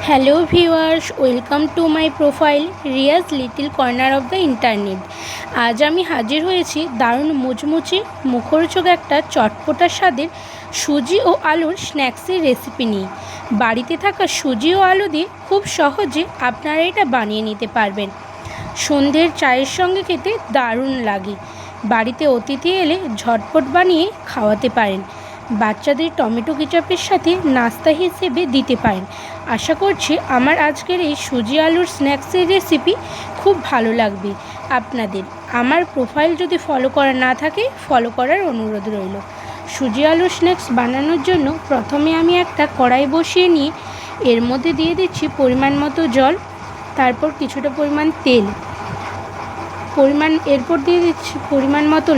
Hello viewers, welcome to my profile Riaz little corner of the internet. আজ আমি হাজির হয়েছি দারুণ মুচমুচে মুখরোচক একটা চটপটা স্বাদের সুজি ও আলুর স্ন্যাক্সের রেসিপি নিয়ে। বাড়িতে থাকা সুজি ও আলু দিয়ে খুব সহজে আপনারা এটা বানিয়ে নিতে পারবেন। সন্ধ্যের চায়ের সঙ্গে খেতে দারুণ লাগে। বাড়িতে অতিথি এলে ঝটপট বানিয়ে খাওয়াতে পারেন। বাচ্চাদের টমেটো কেচাপের সাথে নাস্তা হিসেবে দিতে পারেন। আশা করছি আমার আজকের এই সুজি আলুর স্ন্যাক্সের রেসিপি খুব ভালো লাগবে আপনাদের। আমার প্রোফাইল যদি ফলো করা না থাকে, ফলো করার অনুরোধ রইল। সুজি আলুর স্ন্যাক্স বানানোর জন্য প্রথমে আমি একটা কড়াই বসিয়ে নিয়ে এর মধ্যে দিয়ে দিচ্ছি পরিমাণ মতো জল, তারপর কিছুটা পরিমাণ তেল, এরপর দিয়ে দিচ্ছি পরিমাণ মতো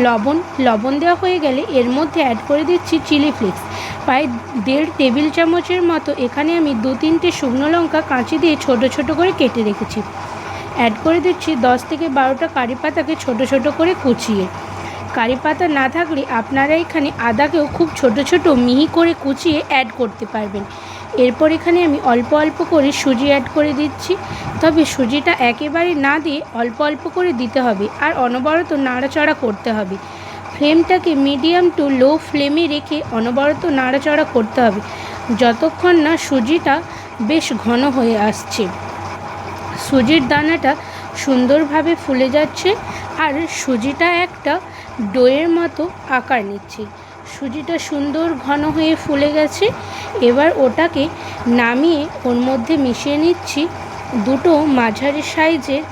লবণ দেওয়া হয়ে গেলে এর মধ্যে অ্যাড করে দিচ্ছি চিলি ফ্লেক্স প্রায় 1.5 টেবিল চামচের মতো। এখানে আমি 2-3টে শুকনো লঙ্কা কাঁচি দিয়ে ছোট ছোট করে কেটে রেখেছি। অ্যাড করে দিচ্ছি 10 থেকে 12টা কারি পাতাকে ছোট ছোট করে কুচিয়ে। কারি পাতা না থাকলে আপনারা এখানে আদাকেও খুব ছোট ছোট মিহি করে কুচিয়ে অ্যাড করতে পারবেন। এরপর এখানে আমি অল্প অল্প করে সুজি অ্যাড করে দিচ্ছি, তবে সুজিটা একেবারে না দিয়ে অল্প অল্প করে দিতে হবে আর অনবরত নাড়াচাড়া করতে হবে। ফ্লেমটাকে মিডিয়াম টু লো ফ্লেমে রেখে অনবরত নাড়াচাড়া করতে হবে যতক্ষণ না সুজিটা বেশ ঘন হয়ে আসছে, সুজির দানাটা সুন্দরভাবে ফুলে যাচ্ছে আর সুজিটা একটা ডোয়ের মতো আকার নিচ্ছে। সুজিটা সুন্দর ঘন হয়ে ফুলে গেছে। এবার ওটাকে নামিয়ে ওর মধ্যে মিশিয়ে নিচ্ছি দুটো মাঝারি সাইজের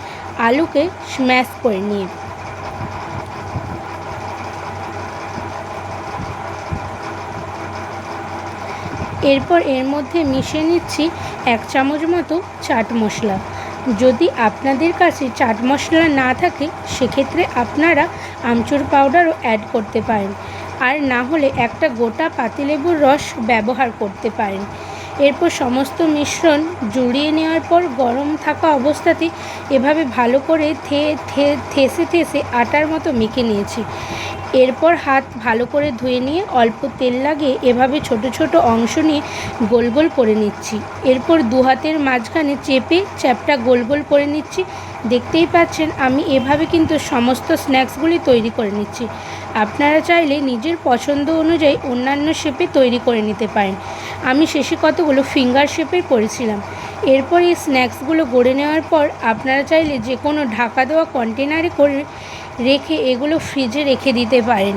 আলুকে স্ম্যাশ করে নিয়ে। এরপর এর মধ্যে মিশিয়ে নিচ্ছি 1 চামচ মতো চাট মশলা। যদি আপনাদের কাছে চাট মশলা না থাকে সেক্ষেত্রে আপনারা আমচুর পাউডারও অ্যাড করতে পারেন, আর না হলে একটা গোটা পাতিলেবুর রস ব্যবহার করতে পারেন। এরপর সমস্ত মিশ্রণ জড়িয়ে নেওয়ার পর গরম থাকা অবস্থাতে এভাবে ভালো করে থেসে আটার মতো মেখে নিয়েছি। এরপর হাত ভালো করে ধুয়ে নিয়ে অল্প তেল লাগিয়ে এভাবে ছোট ছোট অংশ নিয়ে গোল গোল করে নিচ্ছি। এরপর দু হাতের মাঝখানে চেপে চ্যাপটা গোল গোল করে নিচ্ছি। দেখতেই পাচ্ছেন আমি এভাবে কিন্তু সমস্ত স্ন্যাক্সগুলি তৈরি করে নিচ্ছি। আপনারা চাইলে নিজের পছন্দ অনুযায়ী অন্যান্য শেপে তৈরি করে নিতে পারেন। আমি শেষে কতগুলো ফিঙ্গার শেপে করেছিলাম। এরপর এই স্ন্যাক্সগুলো গড়ে নেওয়ার পর আপনারা চাইলে যে কোনো ঢাকা দেওয়া কন্টেনারে করে রেখে এগুলো ফ্রিজে রেখে দিতে পারেন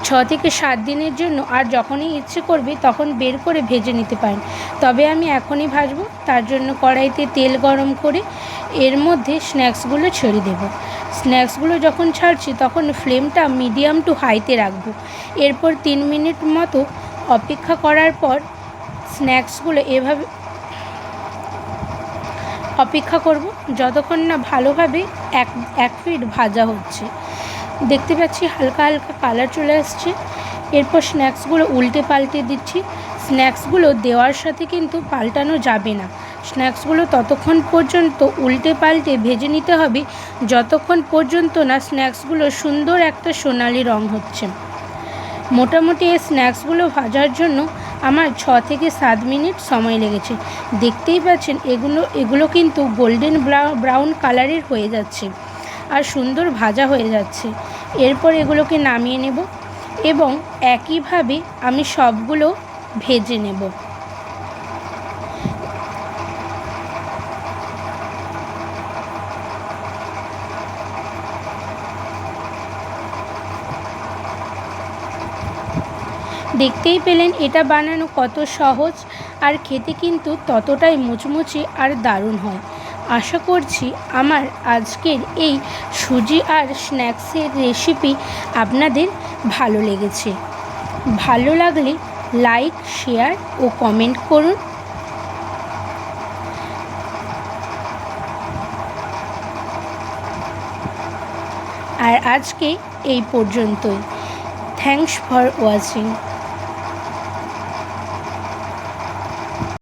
6 থেকে 7 দিনের জন্য, আর যখনই ইচ্ছে করবে তখন বের করে ভেজে নিতে পারেন। তবে আমি এখনই ভাজবো, তার জন্য কড়াইতে তেল গরম করে এর মধ্যে স্ন্যাক্সগুলো ছেড়ে দেব। স্ন্যাক্সগুলো যখন ছাড়ছি তখন ফ্লেমটা মিডিয়াম টু হাইতে রাখবো। এরপর 3 মিনিট মতো অপেক্ষা করার পর স্ন্যাক্সগুলো এভাবে অপেক্ষা করব যতক্ষণ না ভালোভাবে এক পিঠ ভাজা হচ্ছে। দেখতে পাচ্ছি হালকা হালকা কালার চলে আসছে। এরপর স্ন্যাক্সগুলো উল্টে পাল্টে দিচ্ছি। স্ন্যাক্সগুলো দেওয়ার সাথে কিন্তু পাল্টানো যাবে না। স্ন্যাক্সগুলো ততক্ষণ পর্যন্ত উল্টে পাল্টে ভেজে নিতে হবে যতক্ষণ পর্যন্ত না স্ন্যাক্সগুলো সুন্দর একটা সোনালি রং হচ্ছে। মোটামুটি এই স্ন্যাক্সগুলো ভাজার জন্য আমার 6 থেকে 7 মিনিট সময় লেগেছে। দেখতেই পাচ্ছেন এগুলো কিন্তু গোল্ডেন ব্রাউন কালারের হয়ে যাচ্ছে আর সুন্দর ভাজা হয়ে যাচ্ছে। এরপর এগুলোকে নামিয়ে নেব এবং একইভাবে আমি সবগুলো ভেজে নেব। দেখতেই পেলেন এটা বানানো কত সহজ, আর খেতে কিন্তু ততটাই মুচমুচে আর দারুণ হয়। আশা করছি আমার আজকের এই সুজি আর স্ন্যাক্সের রেসিপি আপনাদের ভালো লেগেছে। ভালো লাগলে লাইক, শেয়ার ও কমেন্ট করুন। আর আজকে এই পর্যন্তই। Thanks for watching.